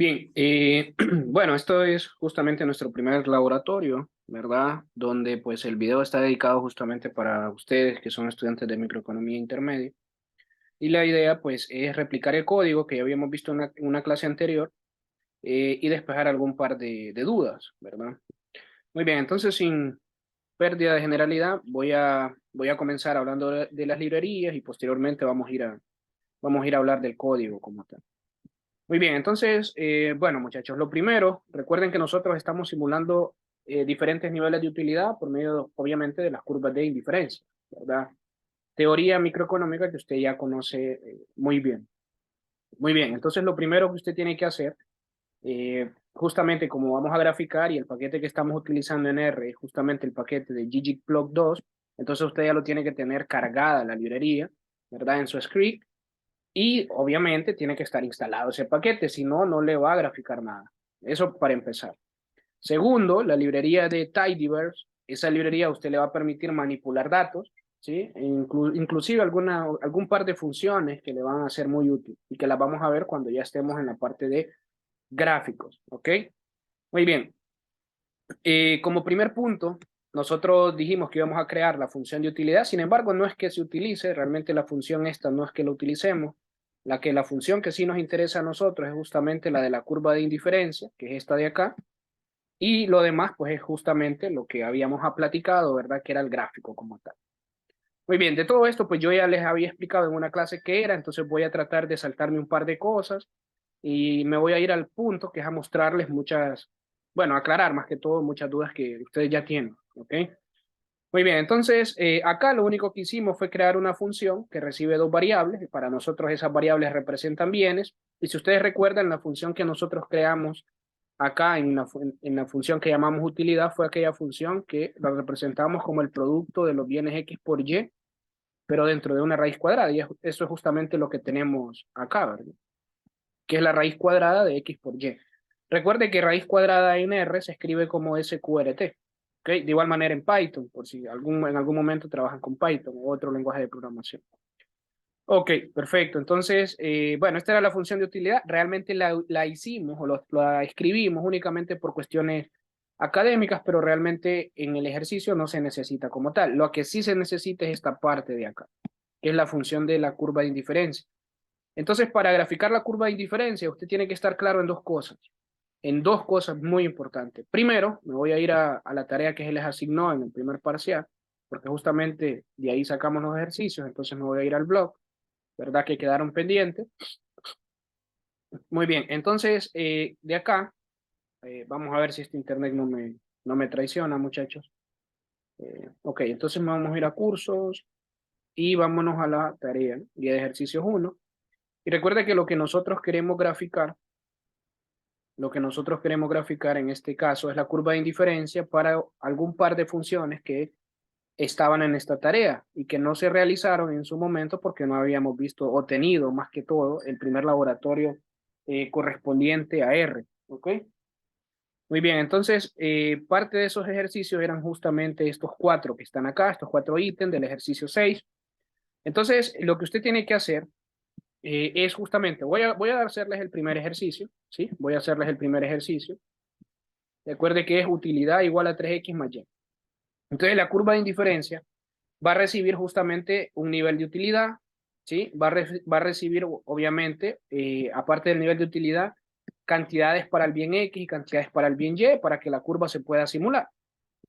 Bien, bueno, esto es justamente nuestro primer laboratorio, ¿verdad? Donde pues el video está dedicado justamente para ustedes que son estudiantes de microeconomía intermedia. Y la idea pues es replicar el código que ya habíamos visto en una clase anterior y despejar algún par de dudas, ¿verdad? Muy bien, entonces sin pérdida de generalidad voy a comenzar hablando de las librerías y posteriormente vamos a ir a hablar del código como tal. Muy bien, entonces, bueno, muchachos, lo primero, recuerden que nosotros estamos simulando diferentes niveles de utilidad por medio, obviamente, de las curvas de indiferencia, ¿verdad? Teoría microeconómica que usted ya conoce muy bien. Muy bien, entonces lo primero que usted tiene que hacer, justamente como vamos a graficar y el paquete que estamos utilizando en R es justamente el paquete de ggplot2, entonces usted ya lo tiene que tener cargada la librería, ¿verdad? En su script y obviamente tiene que estar instalado ese paquete, si no, no le va a graficar nada. Eso para empezar. Segundo, la librería de Tidyverse, esa librería a usted le va a permitir manipular datos, ¿sí? Inclusive algún par de funciones que le van a ser muy útiles y que las vamos a ver cuando ya estemos en la parte de gráficos, ¿ok? Muy bien. Como primer punto, nosotros dijimos que íbamos a crear la función de utilidad, sin embargo, no es que se utilice, realmente la función esta no es que la utilicemos, la función que sí nos interesa a nosotros es justamente la de la curva de indiferencia, que es esta de acá, y lo demás, pues es justamente lo que habíamos platicado, ¿verdad? Que era el gráfico como tal. Muy bien, de todo esto, pues yo ya les había explicado en una clase qué era, entonces voy a tratar de saltarme un par de cosas y me voy a ir al punto que es a mostrarles bueno, aclarar más que todo muchas dudas que ustedes ya tienen, ¿ok? Muy bien, entonces acá lo único que hicimos fue crear una función que recibe dos variables, y para nosotros esas variables representan bienes, y si ustedes recuerdan, la función que nosotros creamos acá en la función que llamamos utilidad fue aquella función que la representamos como el producto de los bienes X por Y, pero dentro de una raíz cuadrada, y eso es justamente lo que tenemos acá, ¿verdad? Que es la raíz cuadrada de X por Y. Recuerde que raíz cuadrada en R se escribe como SQRT. ¿Okay? De igual manera en Python, por si en algún momento trabajan con Python o otro lenguaje de programación. Ok, perfecto. Entonces, bueno, esta era la función de utilidad. Realmente la hicimos o la escribimos únicamente por cuestiones académicas, pero realmente en el ejercicio no se necesita como tal. Lo que sí se necesita es esta parte de acá, que es la función de la curva de indiferencia. Entonces, para graficar la curva de indiferencia, usted tiene que estar claro en dos cosas muy importantes. Primero, me voy a ir a la tarea que se les asignó en el primer parcial, porque justamente de ahí sacamos los ejercicios, entonces me voy a ir al blog, ¿verdad? Que quedaron pendientes. Muy bien, entonces de acá, vamos a ver si este internet no me traiciona, muchachos. Ok, entonces vamos a ir a cursos y vámonos a la tarea, guía de ejercicios uno. Y recuerda que lo que nosotros queremos graficar en este caso es la curva de indiferencia para algún par de funciones que estaban en esta tarea y que no se realizaron en su momento porque no habíamos visto o tenido más que todo el primer laboratorio correspondiente a R. ¿Ok? Muy bien, entonces parte de esos ejercicios eran justamente estos cuatro que están acá, estos cuatro ítems del ejercicio 6. Entonces, lo que usted tiene que hacer es justamente, voy a hacerles el primer ejercicio, ¿sí? Voy a hacerles el primer ejercicio. Recuerde que es utilidad igual a 3x más y. Entonces la curva de indiferencia va a recibir justamente un nivel de utilidad, ¿sí? Va a recibir, obviamente, aparte del nivel de utilidad, cantidades para el bien X y cantidades para el bien Y para que la curva se pueda simular.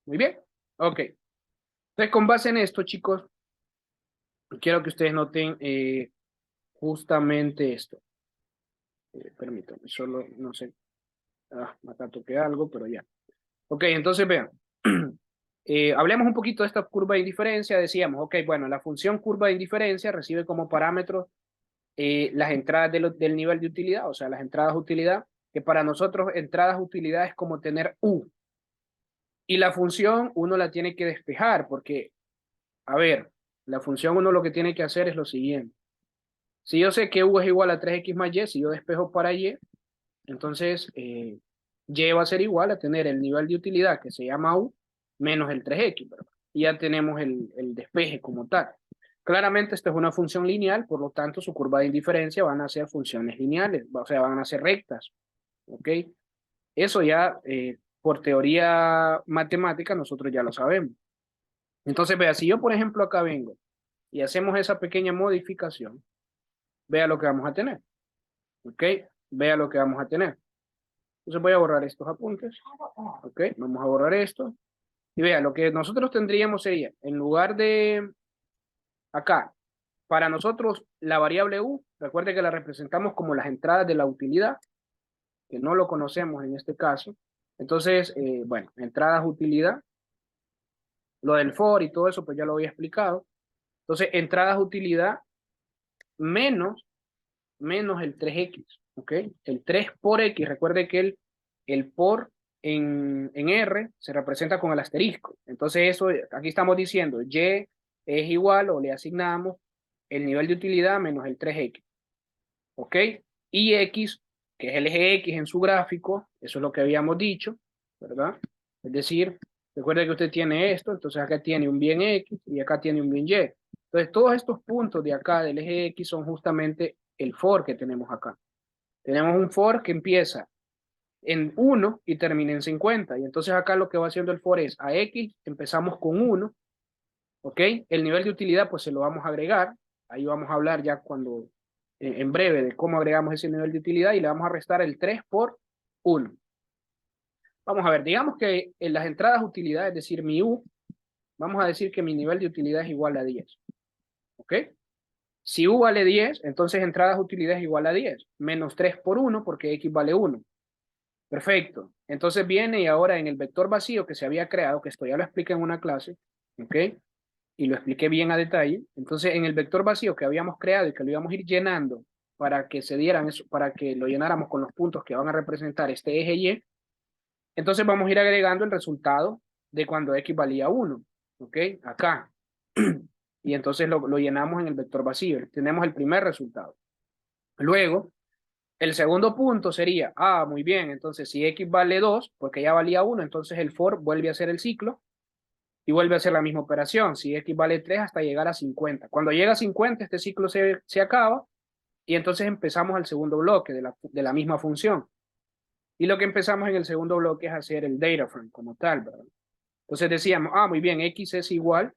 Muy bien. Ok. Entonces, con base en esto, chicos, quiero que ustedes noten justamente esto. Permítanme, solo, no sé, acá toqué algo, pero ya. Ok, entonces vean. Hablemos un poquito de esta curva de indiferencia. Decíamos, ok, bueno, la función curva de indiferencia recibe como parámetros las entradas del nivel de utilidad, o sea, las entradas utilidad, que para nosotros entradas utilidad es como tener U. Y la función uno la tiene que despejar, porque, a ver, la función uno lo que tiene que hacer es lo siguiente. Si yo sé que U es igual a 3x más Y, si yo despejo para Y, entonces Y va a ser igual a tener el nivel de utilidad que se llama U menos el 3x, ¿verdad? Y ya tenemos el despeje como tal. Claramente esta es una función lineal, por lo tanto su curva de indiferencia van a ser funciones lineales, o sea, van a ser rectas. ¿ok? Eso ya, por teoría matemática, nosotros ya lo sabemos. Entonces, vea, si yo, por ejemplo, acá vengo y hacemos esa pequeña modificación, vea lo que vamos a tener, ¿ok? Vea lo que vamos a tener. Entonces voy a borrar estos apuntes, ¿ok? Vamos a borrar esto. Y vea, lo que nosotros tendríamos sería, en lugar de acá, para nosotros la variable u, recuerde que la representamos como las entradas de la utilidad, que no lo conocemos en este caso. Entonces, bueno, entradas utilidad, lo del for y todo eso, pues ya lo había explicado. Entonces, entradas utilidad menos, menos el 3x, ¿ok? El 3 por x, recuerde que el por en R se representa con el asterisco. Entonces, eso, aquí estamos diciendo, y es igual o le asignamos el nivel de utilidad menos el 3x, ¿ok? Y x, que es el eje x en su gráfico, eso es lo que habíamos dicho, ¿verdad? Es decir, recuerde que usted tiene esto, entonces acá tiene un bien x y acá tiene un bien y. Entonces, todos estos puntos de acá del eje x son justamente el for que tenemos acá. Tenemos un for que empieza en 1 y termina en 50. Y entonces acá lo que va haciendo el for es a x empezamos con 1, ¿ok? El nivel de utilidad pues se lo vamos a agregar. Ahí vamos a hablar ya cuando, en breve, de cómo agregamos ese nivel de utilidad y le vamos a restar el 3 por 1. Vamos a ver, digamos que en las entradas utilidad, es decir, mi u, vamos a decir que mi nivel de utilidad es igual a 10, ¿ok? Si u vale 10, entonces entradas utilidad es igual a 10, menos 3 por 1 porque x vale 1. Perfecto. Entonces viene y ahora en el vector vacío que se había creado, que esto ya lo expliqué en una clase, ¿ok? Y lo expliqué bien a detalle. Entonces en el vector vacío que habíamos creado y que lo íbamos a ir llenando para que se dieran eso, para que lo llenáramos con los puntos que van a representar este eje Y, entonces vamos a ir agregando el resultado de cuando x valía 1, ¿ok? Acá. Y entonces lo llenamos en el vector vacío. Tenemos el primer resultado. Luego, el segundo punto sería, muy bien, entonces si x vale 2, porque ya valía 1, entonces el for vuelve a hacer el ciclo y vuelve a hacer la misma operación. Si x vale 3 hasta llegar a 50. Cuando llega a 50, este ciclo se acaba y entonces empezamos al segundo bloque de la misma función. Y lo que empezamos en el segundo bloque es hacer el data frame como tal, ¿verdad? Entonces decíamos, muy bien, x es igual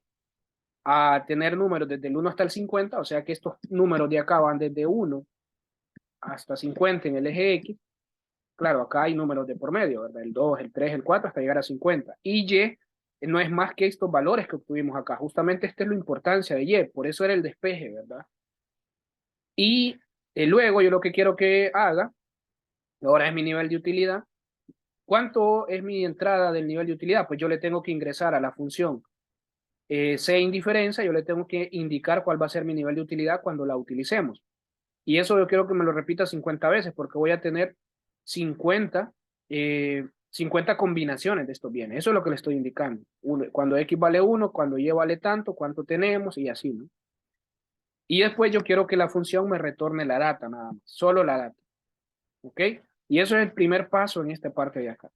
a tener números desde el 1 hasta el 50, o sea que estos números de acá van desde 1 hasta 50 en el eje X. Claro, acá hay números de por medio, ¿verdad? El 2, el 3, el 4, hasta llegar a 50. Y Y no es más que estos valores que obtuvimos acá. Justamente esta es la importancia de Y, por eso era el despeje, ¿verdad? Y luego yo lo que quiero que haga, ahora es mi nivel de utilidad. ¿Cuánto es mi entrada del nivel de utilidad? Pues yo le tengo que ingresar a la función C indiferencia, yo le tengo que indicar cuál va a ser mi nivel de utilidad cuando la utilicemos. Y eso yo quiero que me lo repita 50 veces porque voy a tener 50, 50 combinaciones de estos bienes. Eso es lo que le estoy indicando. Cuando X vale 1, cuando Y vale tanto, cuánto tenemos y así, ¿no? Y después yo quiero que la función me retorne la data nada más, solo la data. ¿Ok? Y eso es el primer paso en esta parte de acá.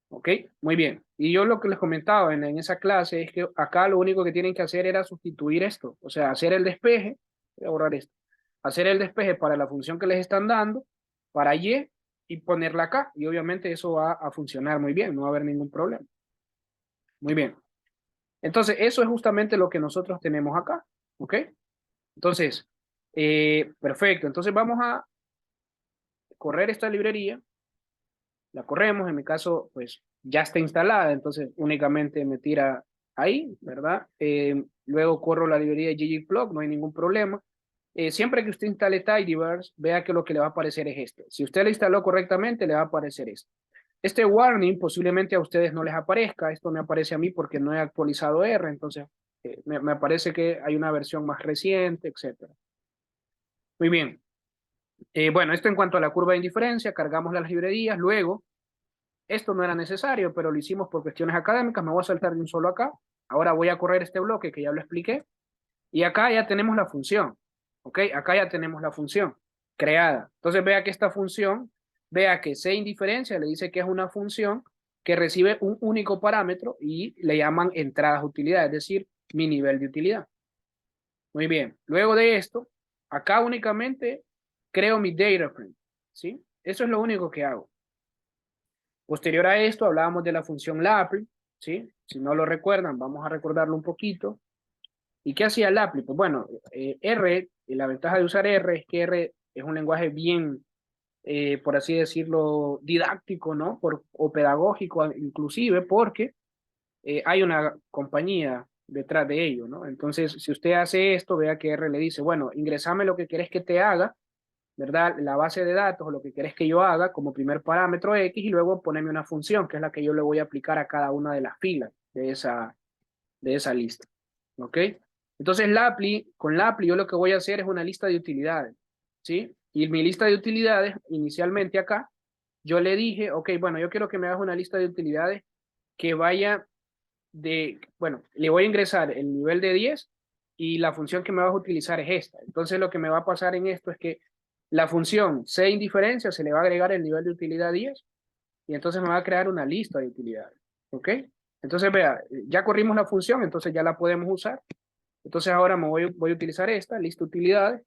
¿Ok? Muy bien. Y yo lo que les comentaba en esa clase es que acá lo único que tienen que hacer era sustituir esto, o sea, hacer el despeje, voy a borrar esto, hacer el despeje para la función que les están dando, para y ponerla acá. Y obviamente eso va a funcionar muy bien, no va a haber ningún problema. Muy bien. Entonces, eso es justamente lo que nosotros tenemos acá. ¿Ok? Entonces, perfecto. Entonces vamos a correr esta librería. La corremos, en mi caso, pues ya está instalada, entonces únicamente me tira ahí, ¿verdad? Luego corro la librería de ggplot, no hay ningún problema. Siempre que usted instale Tidyverse, vea que lo que le va a aparecer es esto. Si usted lo instaló correctamente, le va a aparecer esto. Este warning posiblemente a ustedes no les aparezca, esto me aparece a mí porque no he actualizado R, entonces me aparece que hay una versión más reciente, etcétera. Muy bien. Bueno, esto en cuanto a la curva de indiferencia, cargamos las librerías, luego esto no era necesario, pero lo hicimos por cuestiones académicas. Me voy a saltar de un solo acá. Ahora voy a correr este bloque que ya lo expliqué. Y acá ya tenemos la función. ¿Ok? Acá ya tenemos la función creada. Entonces vea que esta función, vea que C indiferencia le dice que es una función que recibe un único parámetro y le llaman entradas utilidad, es decir, mi nivel de utilidad. Muy bien. Luego de esto, acá únicamente creo mi data frame. ¿Sí? Eso es lo único que hago. Posterior a esto hablábamos de la función Laplace, ¿sí? Si no lo recuerdan, vamos a recordarlo un poquito. ¿Y qué hacía Laplace? Pues bueno, R, y la ventaja de usar R es que R es un lenguaje bien, por así decirlo, didáctico, ¿no? O pedagógico inclusive, porque hay una compañía detrás de ello, ¿no? Entonces, si usted hace esto, vea que R le dice, bueno, ingresame lo que querés que te haga, ¿verdad? La base de datos o lo que querés que yo haga como primer parámetro X y luego ponerme una función, que es la que yo le voy a aplicar a cada una de las filas de esa lista, ¿ok? Entonces, con Lapply yo lo que voy a hacer es una lista de utilidades, ¿sí? Y mi lista de utilidades, inicialmente acá, yo le dije, ok, bueno, yo quiero que me hagas una lista de utilidades que vaya bueno, le voy a ingresar el nivel de 10 y la función que me vas a utilizar es esta. Entonces lo que me va a pasar en esto es que la función C indiferencia se le va a agregar el nivel de utilidad 10 y entonces me va a crear una lista de utilidades. ¿Ok? Entonces vea, ya corrimos la función, entonces ya la podemos usar. Entonces ahora voy a utilizar esta, lista de utilidades,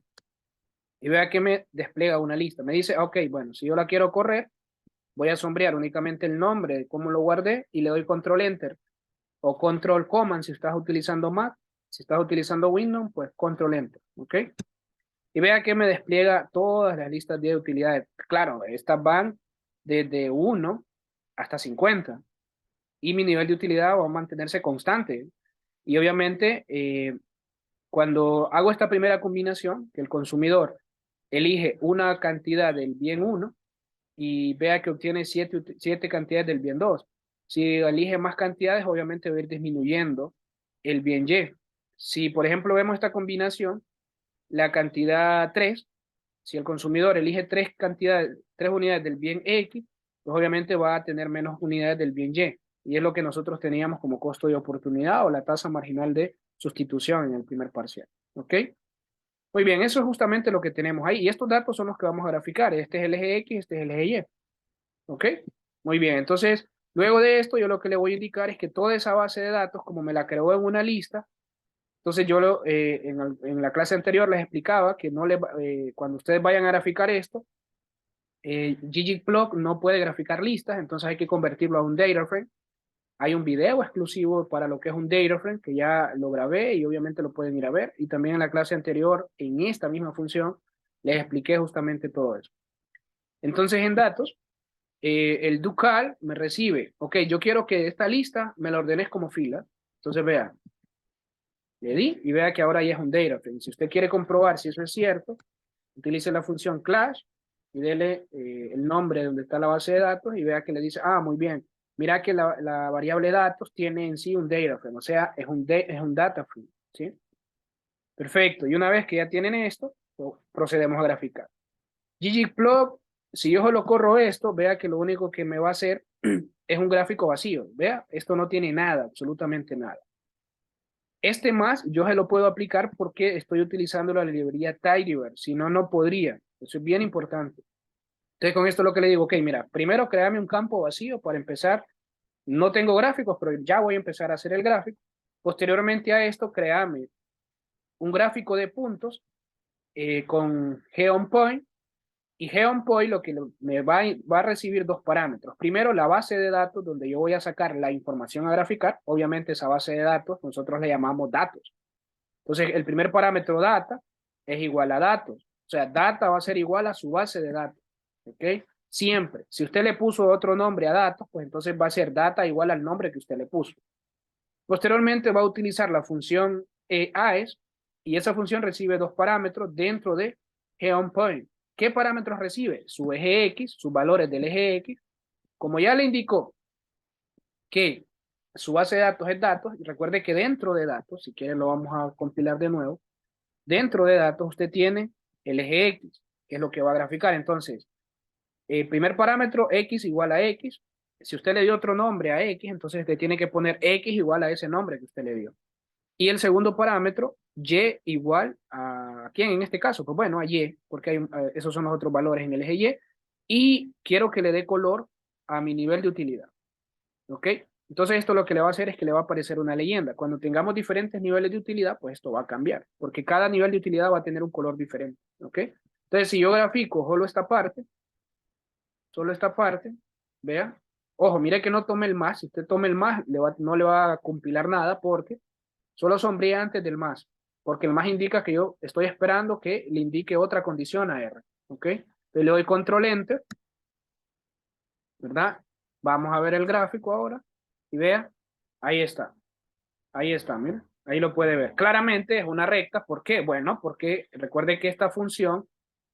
y vea que me despliega una lista. Me dice, ok, bueno, si yo la quiero correr, voy a sombrear únicamente el nombre de cómo lo guardé y le doy control enter o control command si estás utilizando Mac. Si estás utilizando Windows, pues control enter, ¿ok? Y vea que me despliega todas las listas de utilidades. Claro, estas van desde 1 hasta 50 y mi nivel de utilidad va a mantenerse constante. Y obviamente, cuando hago esta primera combinación, que el consumidor elige una cantidad del bien 1 y vea que obtiene 7 cantidades del bien 2. Si elige más cantidades, obviamente va a ir disminuyendo el bien Y. Si, por ejemplo, vemos esta combinación, la cantidad 3, si el consumidor elige 3 unidades del bien X, pues obviamente va a tener menos unidades del bien Y. Y es lo que nosotros teníamos como costo de oportunidad o la tasa marginal de sustitución en el primer parcial. ¿Ok? Muy bien, eso es justamente lo que tenemos ahí. Y estos datos son los que vamos a graficar. Este es el eje X, este es el eje Y. ¿Ok? Muy bien, entonces, luego de esto, yo lo que le voy a indicar es que toda esa base de datos, como me la creó en una lista, entonces en la clase anterior les explicaba que cuando ustedes vayan a graficar esto, ggplot no puede graficar listas, entonces hay que convertirlo a un data frame. Hay un video exclusivo para lo que es un data frame, que ya lo grabé y obviamente lo pueden ir a ver. Y también en la clase anterior, en esta misma función, les expliqué justamente todo eso. Entonces, en datos, el Ducal me recibe, ok, yo quiero que esta lista me la ordenes como fila. Entonces, vea, le di y vea que ahora ya es un data frame. Si usted quiere comprobar si eso es cierto, utilice la función class y dele el nombre donde está la base de datos y vea que le dice, ah, muy bien, mira que la variable datos tiene en sí un data frame, o sea, es un data frame, ¿sí? Perfecto, y una vez que ya tienen esto, pues, procedemos a graficar. ggplot, si yo solo corro esto, vea que lo único que me va a hacer es un gráfico vacío, vea, esto no tiene nada, absolutamente nada. Este más yo se lo puedo aplicar porque estoy utilizando la librería Tidyverse, si no, no podría. Eso es bien importante. Entonces, con esto lo que le digo, ok, mira, primero créame un campo vacío para empezar. No tengo gráficos, pero ya voy a empezar a hacer el gráfico. Posteriormente a esto, créame un gráfico de puntos con GOnPoint. Y GOnPoint lo que me va a recibir dos parámetros. Primero, la base de datos donde yo voy a sacar la información a graficar. Obviamente esa base de datos nosotros le llamamos datos. Entonces, el primer parámetro data es igual a datos. O sea, data va a ser igual a su base de datos. ¿Ok? Siempre. Si usted le puso otro nombre a datos, pues entonces va a ser data igual al nombre que usted le puso. Posteriormente va a utilizar la función AES y esa función recibe dos parámetros dentro de GOnPoint. ¿Qué parámetros recibe? Su eje X, sus valores del eje X. Como ya le indicó que su base de datos es datos, y recuerde que dentro de datos, si quiere lo vamos a compilar de nuevo, dentro de datos usted tiene el eje X, que es lo que va a graficar. Entonces, el primer parámetro X igual a X. Si usted le dio otro nombre a X, entonces usted tiene que poner X igual a ese nombre que usted le dio. Y el segundo parámetro, Y igual a ¿quién en este caso? Pues bueno, a Y, porque esos son los otros valores en el eje Y. Y quiero que le dé color a mi nivel de utilidad. ¿Ok? Entonces esto lo que le va a hacer es que le va a aparecer una leyenda. Cuando tengamos diferentes niveles de utilidad, pues esto va a cambiar, porque cada nivel de utilidad va a tener un color diferente. ¿Ok? Entonces si yo grafico solo esta parte, vea, Ojo, mire que no tome el más. Si usted toma el más, no le va a compilar nada porque solo sombría antes del más. Porque el más indica que yo estoy esperando que le indique otra condición a R. ¿Ok? Entonces le doy control enter, ¿verdad? Vamos a ver el gráfico ahora. Y vea, ahí está. Ahí está, miren. Ahí lo puede ver. Claramente es una recta. ¿Por qué? Bueno, porque recuerde que esta función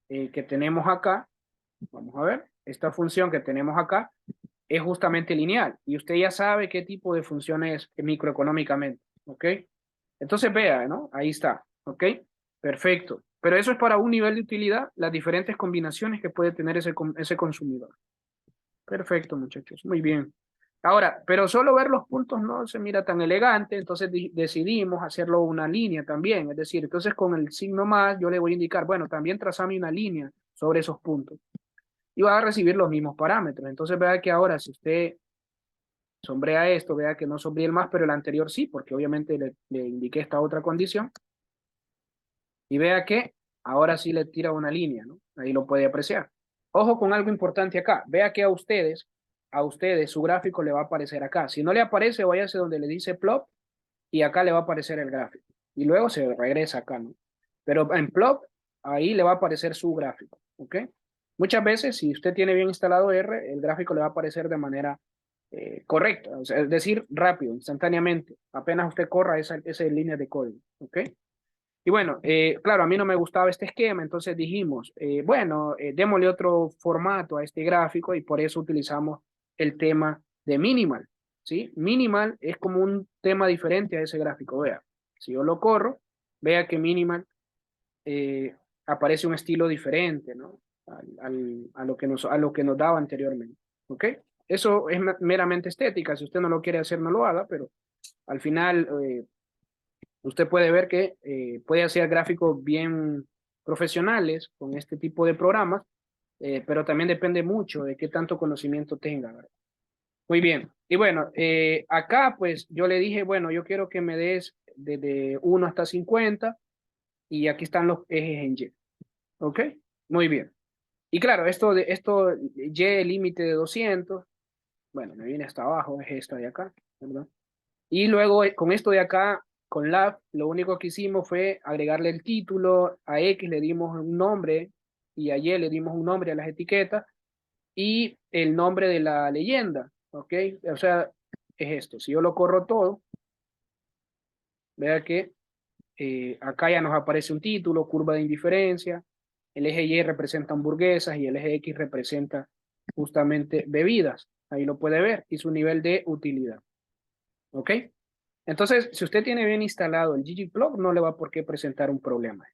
que tenemos acá, vamos a ver, esta función que tenemos acá es justamente lineal. Y usted ya sabe qué tipo de función es microeconómicamente. ¿Ok? Entonces vea, ¿no? Ahí está. ¿Ok? Perfecto. Pero eso es para un nivel de utilidad, las diferentes combinaciones que puede tener ese consumidor. Perfecto, muchachos. Muy bien. Ahora, pero solo ver los puntos no se mira tan elegante, entonces decidimos hacerlo una línea también. Es decir, entonces con el signo más yo le voy a indicar, bueno, también trazame una línea sobre esos puntos. Y va a recibir los mismos parámetros. Entonces vea que ahora si usted sombrea esto, vea que no sombría el más, pero el anterior sí, porque obviamente le indiqué esta otra condición. Y vea que ahora sí le tira una línea, ¿no? Ahí lo puede apreciar. Ojo con algo importante acá. Vea que a ustedes su gráfico le va a aparecer acá. Si no le aparece, váyase donde le dice plot y acá le va a aparecer el gráfico. Y luego se regresa acá, ¿no? Pero en plot, ahí le va a aparecer su gráfico, ¿ok? Muchas veces, si usted tiene bien instalado R, el gráfico le va a aparecer de manera correcta, o sea, es decir, rápido, instantáneamente, apenas usted corra esa línea de código, ¿ok? Y bueno, claro, a mí no me gustaba este esquema, entonces dijimos, bueno, démosle otro formato a este gráfico y por eso utilizamos el tema de minimal, ¿sí? Minimal es como un tema diferente a ese gráfico, vea. Si yo lo corro, vea que minimal eh, aparece un estilo diferente, ¿no? A lo que nos daba anteriormente, ¿ok? Eso es meramente estética, si usted no lo quiere hacer, no lo haga, pero al final usted puede ver que puede hacer gráficos bien profesionales con este tipo de programas, pero también depende mucho de qué tanto conocimiento tenga, ¿verdad? Muy bien. Y bueno, acá pues yo le dije, bueno, yo quiero que me des desde 1 hasta 50 y aquí están los ejes en Y. ¿Ok? Muy bien. Y claro, Y límite de 200, bueno, me viene hasta abajo, es esta de acá, ¿verdad? Y luego con esto de acá, con Lab, lo único que hicimos fue agregarle el título, a X le dimos un nombre y a Y le dimos un nombre a las etiquetas y el nombre de la leyenda, ¿ok? O sea, es esto. Si yo lo corro todo, vea que acá ya nos aparece un título, curva de indiferencia, el eje Y representa hamburguesas y el eje X representa justamente bebidas. Ahí lo puede ver y su nivel de utilidad, ¿ok? Entonces, si usted tiene bien instalado el ggplot, no le va por qué presentar un problema.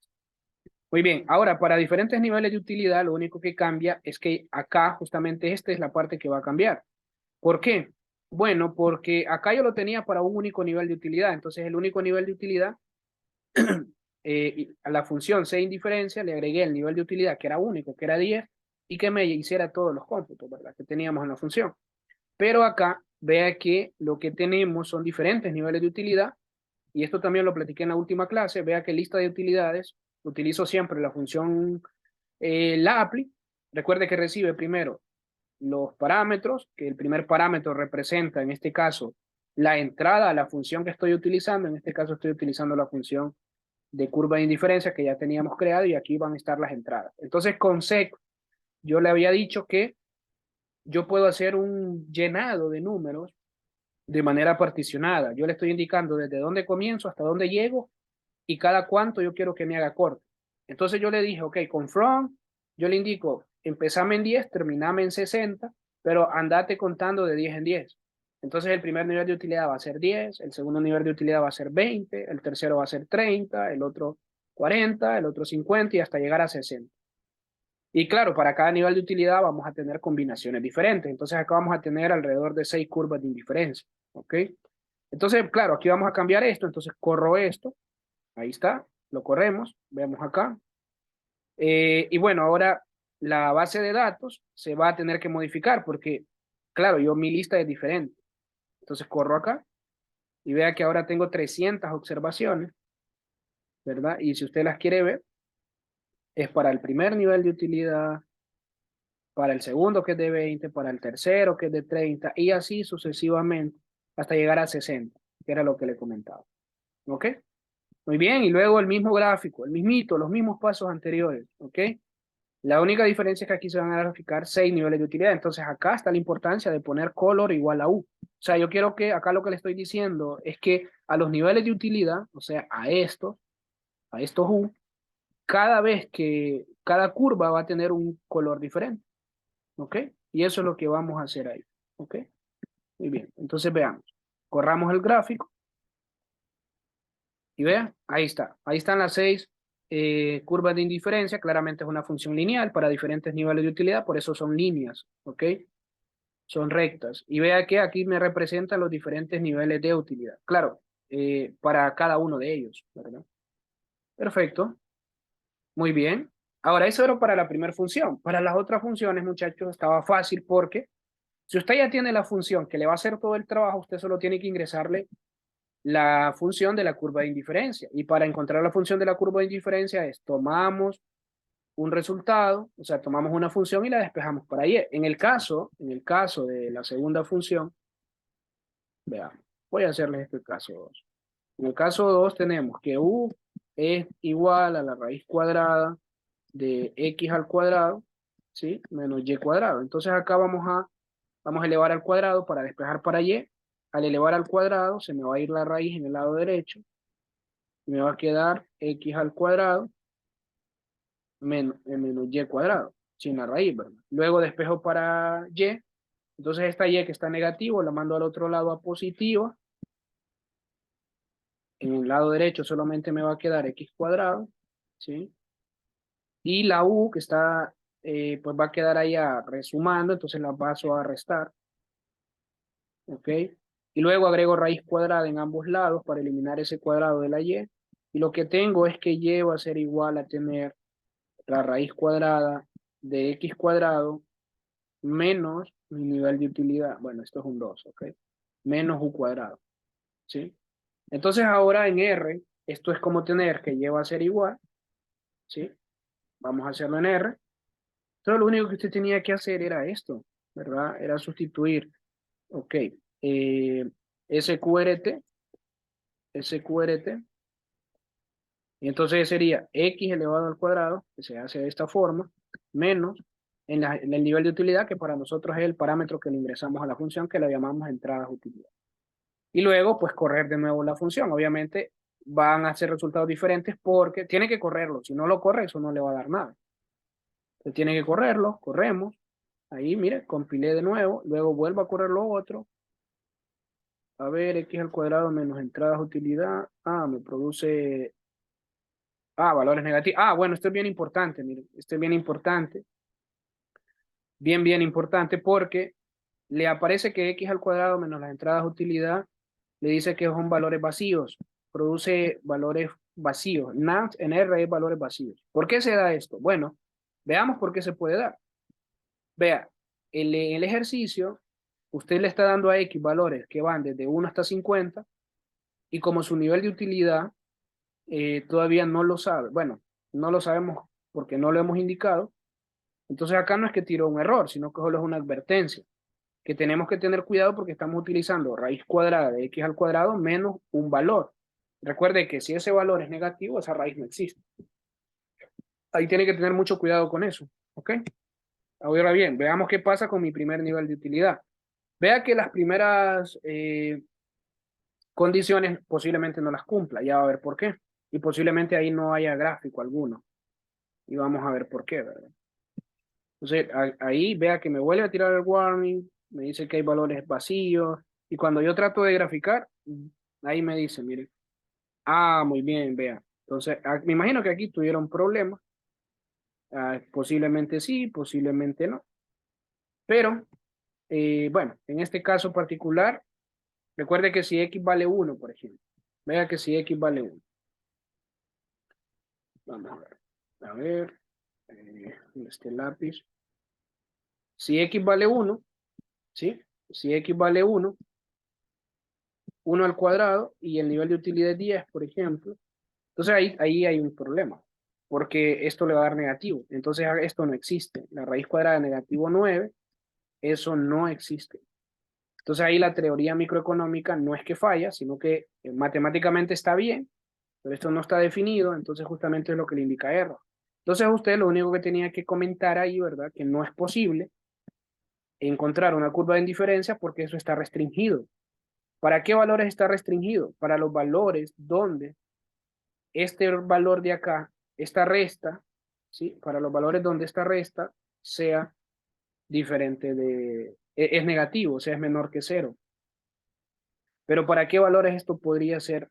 Muy bien, ahora para diferentes niveles de utilidad, lo único que cambia es que acá justamente esta es la parte que va a cambiar. ¿Por qué? Bueno, porque acá yo lo tenía para un único nivel de utilidad, entonces el único nivel de utilidad, a la función C indiferencia le agregué el nivel de utilidad que era único, que era 10, y que me hiciera todos los cómputos, ¿verdad? Que teníamos en la función. Pero acá, vea que lo que tenemos son diferentes niveles de utilidad, y esto también lo platiqué en la última clase, vea que lista de utilidades, utilizo siempre la función la apply, recuerde que recibe primero los parámetros, que el primer parámetro representa en este caso la entrada a la función que estoy utilizando, en este caso estoy utilizando la función de curva de indiferencia que ya teníamos creado y aquí van a estar las entradas. Entonces con sec yo le había dicho que yo puedo hacer un llenado de números de manera particionada. Yo le estoy indicando desde dónde comienzo hasta dónde llego y cada cuánto yo quiero que me haga corte. Entonces yo le dije, ok, con from, yo le indico, empezame en 10, terminame en 60, pero andate contando de 10 en 10. Entonces el primer nivel de utilidad va a ser 10, el segundo nivel de utilidad va a ser 20, el tercero va a ser 30, el otro 40, el otro 50 y hasta llegar a 60. Y claro, para cada nivel de utilidad vamos a tener combinaciones diferentes. Entonces acá vamos a tener alrededor de 6 curvas de indiferencia. ¿Ok? Entonces, claro, aquí vamos a cambiar esto. Entonces corro esto. Ahí está. Lo corremos. Vemos acá. Y bueno, ahora la base de datos se va a tener que modificar porque, claro, mi lista es diferente. Entonces corro acá y vea que ahora tengo 300 observaciones, ¿verdad? Y si usted las quiere ver, es para el primer nivel de utilidad, para el segundo que es de 20, para el tercero que es de 30, y así sucesivamente hasta llegar a 60, que era lo que le comentaba. ¿Ok? Muy bien, y luego el mismo gráfico, el mismito, los mismos pasos anteriores. ¿Ok? La única diferencia es que aquí se van a graficar 6 niveles de utilidad. Entonces acá está la importancia de poner color igual a U. O sea, yo quiero que acá lo que le estoy diciendo es que a los niveles de utilidad, o sea, a estos U, cada vez que cada curva va a tener un color diferente. ¿Ok? Y eso es lo que vamos a hacer ahí. ¿Ok? Muy bien. Entonces veamos. Corramos el gráfico y vean, ahí está. Ahí están las 6 curvas de indiferencia. Claramente es una función lineal para diferentes niveles de utilidad, por eso son líneas. ¿Ok? Son rectas. Y vea que aquí me representan los diferentes niveles de utilidad. Claro, para cada uno de ellos, ¿verdad? Perfecto. Muy bien. Ahora, eso era para la primera función. Para las otras funciones, muchachos, estaba fácil porque si usted ya tiene la función que le va a hacer todo el trabajo, usted solo tiene que ingresarle la función de la curva de indiferencia. Y para encontrar la función de la curva de indiferencia es tomamos un resultado, o sea, tomamos una función y la despejamos para y. En el caso de la segunda función, veamos, voy a hacerles este caso 2. En el caso 2 tenemos que u es igual a la raíz cuadrada de x al cuadrado, ¿sí? Menos y cuadrado. Entonces acá vamos a elevar al cuadrado para despejar para y. Al elevar al cuadrado se me va a ir la raíz en el lado derecho y me va a quedar x al cuadrado menos y cuadrado, sin la raíz, ¿verdad? Luego despejo para y, entonces esta y que está negativo la mando al otro lado a positiva. En el lado derecho solamente me va a quedar x cuadrado, ¿sí? Y la u que está, pues va a quedar ahí resumando, entonces la paso a restar, ¿ok? Y luego agrego raíz cuadrada en ambos lados para eliminar ese cuadrado de la y. Y lo que tengo es que y va a ser igual a tener la raíz cuadrada de x cuadrado menos mi nivel de utilidad. Bueno, esto es un 2, ¿ok? Menos u cuadrado, ¿sí? Entonces ahora en R, esto es como tener que y va a ser igual, ¿sí? Vamos a hacerlo en R. Entonces lo único que usted tenía que hacer era esto, ¿verdad? Era sustituir, ok, SQRT, SQRT, y entonces sería x elevado al cuadrado, que se hace de esta forma, menos en el nivel de utilidad, que para nosotros es el parámetro que le ingresamos a la función, que la llamamos entradas utilidad. Y luego, pues, correr de nuevo la función. Obviamente, van a ser resultados diferentes porque tiene que correrlo. Si no lo corre, eso no le va a dar nada. Entonces, tiene que correrlo, corremos. Ahí, mire, compilé de nuevo. Luego vuelvo a correr lo otro. A ver, x al cuadrado menos entradas utilidad. Ah, me produce... Ah, valores negativos. Ah, bueno, esto es bien importante, mire. Esto es bien importante. Bien, bien importante porque le aparece que x al cuadrado menos las entradas utilidad le dice que son valores vacíos, produce valores vacíos. NaN en R es valores vacíos. ¿Por qué se da esto? Bueno, veamos por qué se puede dar. Vea, el ejercicio, usted le está dando a X valores que van desde 1 hasta 50 y como su nivel de utilidad todavía no lo sabe, bueno, no lo sabemos porque no lo hemos indicado, entonces acá no es que tiró un error, sino que solo es una advertencia que tenemos que tener cuidado porque estamos utilizando raíz cuadrada de x al cuadrado menos un valor. Recuerde que si ese valor es negativo, esa raíz no existe. Ahí tiene que tener mucho cuidado con eso, ¿ok? Ahora bien, veamos qué pasa con mi primer nivel de utilidad. Vea que las primeras condiciones posiblemente no las cumpla, ya va a ver por qué. Y posiblemente ahí no haya gráfico alguno. Y vamos a ver por qué, ¿verdad? Entonces, ahí vea que me vuelve a tirar el warning, me dice que hay valores vacíos, y cuando yo trato de graficar, ahí me dice, mire, ah, muy bien, vea. Entonces, me imagino que aquí tuvieron problemas, posiblemente sí, posiblemente no, pero, bueno, en este caso particular, recuerde que si x vale 1, por ejemplo, vea que si x vale 1, vamos a ver, este lápiz, si x vale 1, ¿sí? Si x vale 1, 1 al cuadrado y el nivel de utilidad es 10, por ejemplo. Entonces ahí hay un problema. porque esto le va a dar negativo. Entonces esto no existe. La raíz cuadrada de negativo 9, eso no existe. Entonces ahí la teoría microeconómica no es que falla, sino que matemáticamente está bien, pero esto no está definido, entonces justamente es lo que le indica error. Entonces usted lo único que tenía que comentar ahí, ¿verdad? Que no es posible encontrar una curva de indiferencia porque eso está restringido. ¿Para qué valores está restringido? Para los valores donde este valor de acá, esta resta, ¿sí? Para los valores donde esta resta sea diferente es negativo, o sea, es menor que cero. Pero ¿para qué valores esto podría ser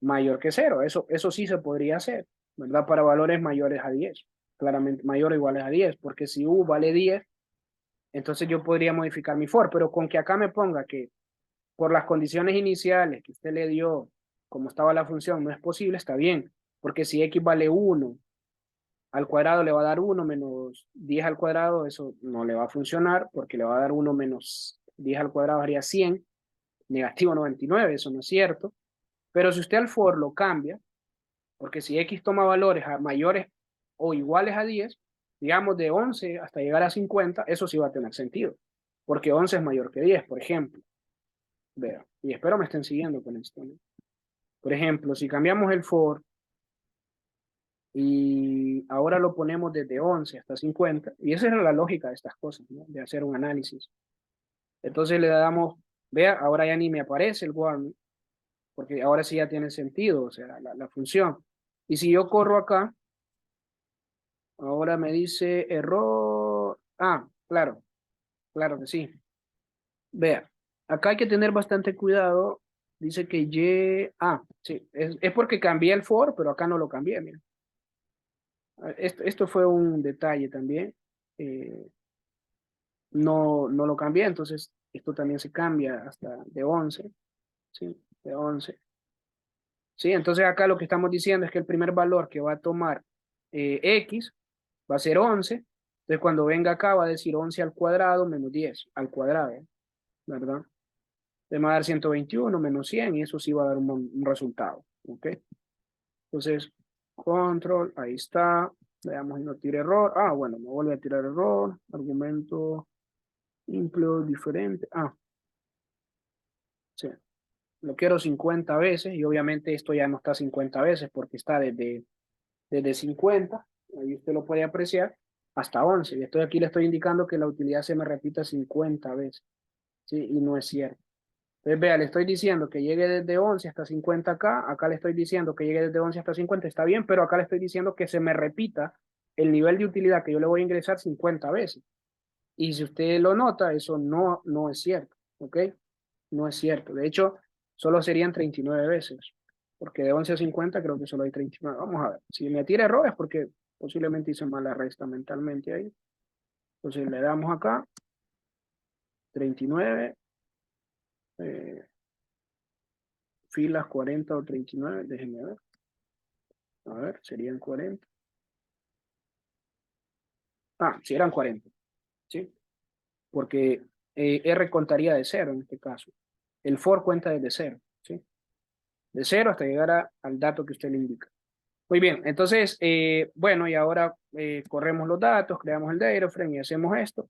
mayor que cero? Eso sí se podría hacer, ¿verdad? Para valores mayores a 10, claramente mayor o iguales a 10, porque si U vale 10, entonces yo podría modificar mi for, pero con que acá me ponga que por las condiciones iniciales que usted le dio, como estaba la función, no es posible, está bien, porque si X vale 1 al cuadrado le va a dar 1 menos 10 al cuadrado, eso no le va a funcionar, porque le va a dar 1 menos 10 al cuadrado haría 100, negativo 99, eso no es cierto. Pero si usted al for lo cambia, porque si X toma valores a mayores o iguales a 10, digamos de 11 hasta llegar a 50, eso sí va a tener sentido, porque 11 es mayor que 10, por ejemplo. Vea, y espero me estén siguiendo con esto, ¿no? Por ejemplo, si cambiamos el for y ahora lo ponemos desde 11 hasta 50, y esa era la lógica de estas cosas, ¿no? De hacer un análisis. Entonces le damos, vea, ahora ya ni me aparece el warning, porque ahora sí ya tiene sentido, o sea, la función. Y si yo corro acá, ahora me dice error. Ah, claro, claro que sí. Vea, acá hay que tener bastante cuidado. Dice que Y. Ah, sí, es porque cambié el for, pero acá no lo cambié, mira. Esto fue un detalle también. eh, no lo cambié, entonces esto también se cambia hasta de 11, ¿sí? De 11. Sí, entonces acá lo que estamos diciendo es que el primer valor que va a tomar X va a ser 11. Entonces cuando venga acá va a decir 11 al cuadrado menos 10 al cuadrado, ¿verdad? Me va a dar 121 menos 100 y eso sí va a dar un resultado, ¿ok? Entonces, control, ahí está. Veamos si no tira error. Ah, bueno, me vuelve a tirar error. Argumento include diferente. Ah, sí. Lo quiero 50 veces y obviamente esto ya no está 50 veces porque está desde 50, ahí usted lo puede apreciar, hasta 11. Y estoy aquí le estoy indicando que la utilidad se me repita 50 veces, ¿sí? Y no es cierto. Entonces, vea, le estoy diciendo que llegue desde 11 hasta 50 acá le estoy diciendo que llegue desde 11 hasta 50, está bien, pero acá le estoy diciendo que se me repita el nivel de utilidad que yo le voy a ingresar 50 veces. Y si usted lo nota, eso no es cierto, ¿ok? No es cierto. De hecho, solo serían 39 veces, porque de 11 a 50 creo que solo hay 39. Vamos a ver. Si me tira errores, porque posiblemente hice mal la resta mentalmente ahí. Entonces le damos acá, 39, eh, filas 40 o 39, déjenme ver. A ver, serían 40. Ah, si eran 40, ¿sí? Porque R contaría de cero en este caso. El for cuenta desde cero, ¿sí? De cero hasta llegar al dato que usted le indica. Muy bien, entonces, bueno, y ahora corremos los datos, creamos el data frame y hacemos esto.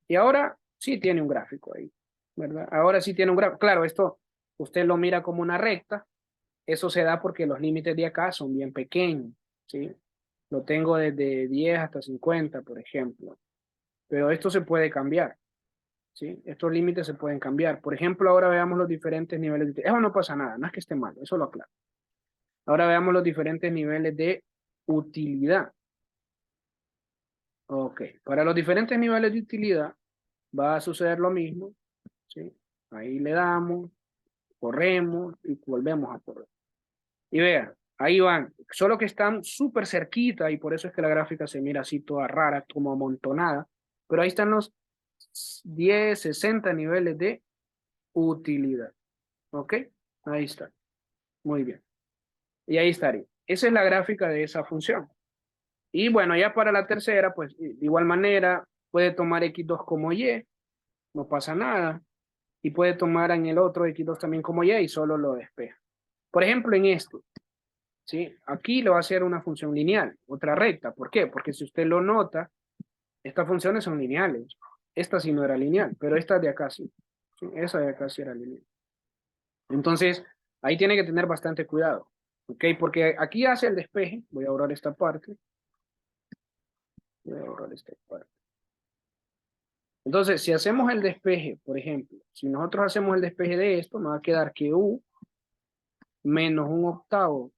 Y ahora sí tiene un gráfico ahí, ¿verdad? Ahora sí tiene un gráfico. Claro, esto usted lo mira como una recta. Eso se da porque los límites de acá son bien pequeños, ¿sí? Lo tengo desde 10 hasta 50, por ejemplo. Pero esto se puede cambiar, ¿sí? Estos límites se pueden cambiar. Por ejemplo, ahora veamos los diferentes niveles de... Eso no pasa nada, no es que esté mal, eso lo aclaro. Ahora veamos los diferentes niveles de utilidad. Ok, para los diferentes niveles de utilidad va a suceder lo mismo, ¿sí? Ahí le damos, corremos y volvemos a correr. Y vean, ahí van, solo que están súper cerquita y por eso es que la gráfica se mira así toda rara, como amontonada, pero ahí están los 10, 60 niveles de utilidad, ¿ok? Ahí está, muy bien. Y ahí estaría. Esa es la gráfica de esa función. Y bueno, ya para la tercera, pues de igual manera, puede tomar X2 como Y, no pasa nada. Y puede tomar en el otro X2 también como Y y solo lo despeja. Por ejemplo, en esto, ¿sí? Aquí le va a hacer una función lineal, otra recta. ¿Por qué? Porque si usted lo nota, estas funciones son lineales. Esta sí no era lineal, pero esta de acá sí. ¿Sí? Esa de acá sí era lineal. Entonces, ahí tiene que tener bastante cuidado. ¿Ok? Porque aquí hace el despeje. Voy a borrar esta parte. Voy a borrar esta parte. Entonces, si hacemos el despeje, por ejemplo, si nosotros hacemos el despeje de esto, nos va a quedar que U menos un octavo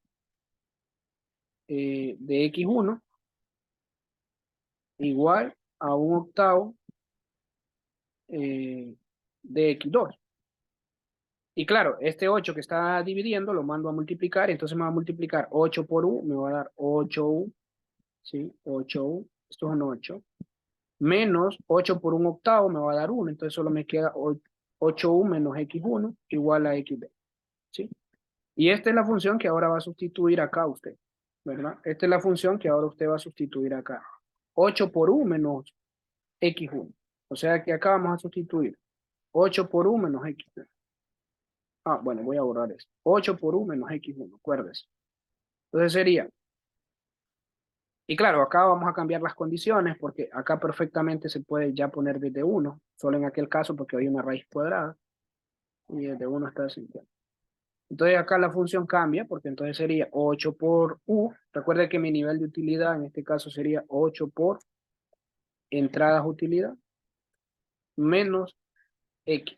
de X1 igual a un octavo de X2. Y claro, este 8 que está dividiendo lo mando a multiplicar, entonces me va a multiplicar 8 por U, me va a dar 8U, ¿sí? 8U, esto es un 8, menos 8 por un octavo me va a dar 1, entonces solo me queda 8U menos X1 igual a XB, ¿sí? Y esta es la función que ahora va a sustituir acá usted, ¿verdad? Esta es la función que ahora usted va a sustituir acá. 8 por U menos X1. O sea que acá vamos a sustituir 8 por U menos X1. Ah, bueno, voy a borrar esto. 8 por U menos X1, acuérdese. Entonces sería, y claro, acá vamos a cambiar las condiciones porque acá perfectamente se puede ya poner desde 1, solo en aquel caso porque hay una raíz cuadrada y desde 1 está 50. Entonces acá la función cambia porque entonces sería 8 por U. Recuerde que mi nivel de utilidad en este caso sería 8 por entradas utilidad menos X.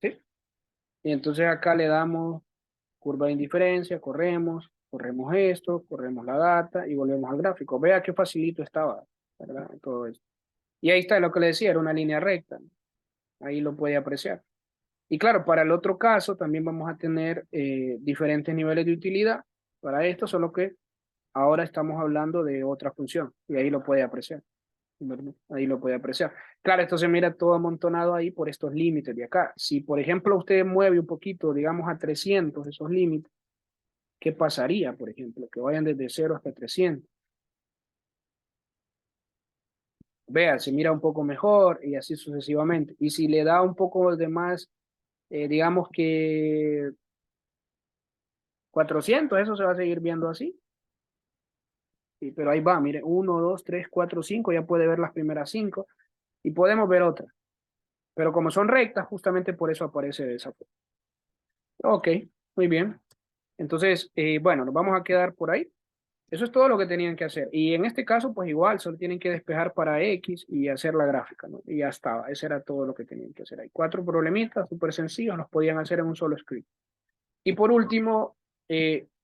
¿Sí? Y entonces acá le damos curva de indiferencia, corremos esto, corremos la data y volvemos al gráfico. Vea qué facilito estaba, ¿verdad? Todo esto. Y ahí está lo que le decía, era una línea recta. Ahí lo puede apreciar. Y claro, para el otro caso también vamos a tener diferentes niveles de utilidad para esto, solo que ahora estamos hablando de otra función y ahí lo puede apreciar, ¿verdad? Ahí lo puede apreciar. Claro, esto se mira todo amontonado ahí por estos límites de acá. Si, por ejemplo, usted mueve un poquito, digamos, a 300 esos límites, ¿qué pasaría, por ejemplo? Que vayan desde 0 hasta 300. Vea, se mira un poco mejor y así sucesivamente. Y si le da un poco de más, digamos que 400, eso se va a seguir viendo así. Sí, pero ahí va, mire, 1, 2, 3, 4, 5, ya puede ver las primeras 5 y podemos ver otras. Pero como son rectas, justamente por eso aparece de esa forma. Ok, muy bien. Entonces, bueno, nos vamos a quedar por ahí. Eso es todo lo que tenían que hacer. Y en este caso, pues igual, solo tienen que despejar para X y hacer la gráfica, ¿no? Y ya estaba. Ese era todo lo que tenían que hacer. Hay 4 problemitas súper sencillos, los podían hacer en un solo script. Y por último,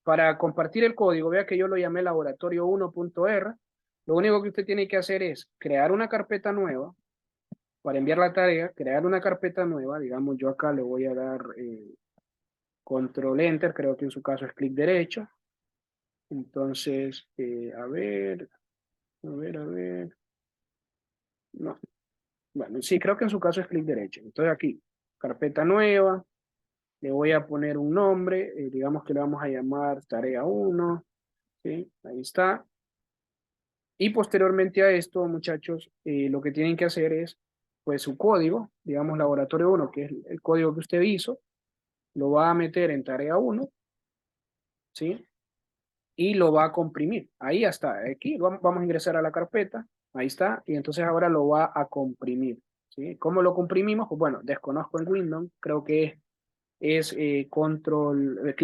para compartir el código, vea que yo lo llamé laboratorio 1.r. Lo único que usted tiene que hacer es crear una carpeta nueva para enviar la tarea, crear una carpeta nueva. Digamos, yo acá le voy a dar control enter, creo que en su caso es clic derecho. Entonces, a ver. No, bueno, sí, creo que en su caso es clic derecho. Entonces aquí, carpeta nueva, le voy a poner un nombre, digamos que le vamos a llamar tarea 1, ¿sí? Ahí está. Y posteriormente a esto, muchachos, lo que tienen que hacer es, pues su código, digamos laboratorio 1, que es el código que usted hizo, lo va a meter en tarea 1, ¿sí? Y lo va a comprimir. Ahí ya está. Aquí vamos a ingresar a la carpeta. Ahí está. Y entonces ahora lo va a comprimir. ¿Sí? ¿Cómo lo comprimimos? Pues bueno, desconozco el Windows. Creo que es control,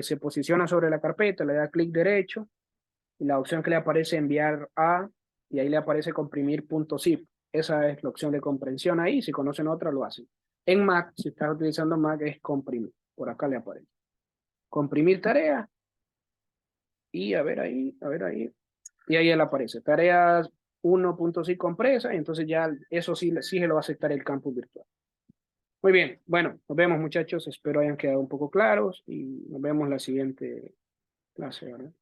se posiciona sobre la carpeta, le da clic derecho. Y la opción que le aparece enviar a, y ahí le aparece comprimir .zip. Esa es la opción de comprensión ahí. Si conocen otra, lo hacen. En Mac, si estás utilizando Mac, es comprimir. Por acá le aparece. Comprimir tarea. Y a ver ahí. Y ahí él aparece. Tareas 1.6 compresa, y entonces ya eso sí, sí se lo va a aceptar el campus virtual. Muy bien, bueno, nos vemos muchachos, espero hayan quedado un poco claros y nos vemos la siguiente clase, ¿verdad?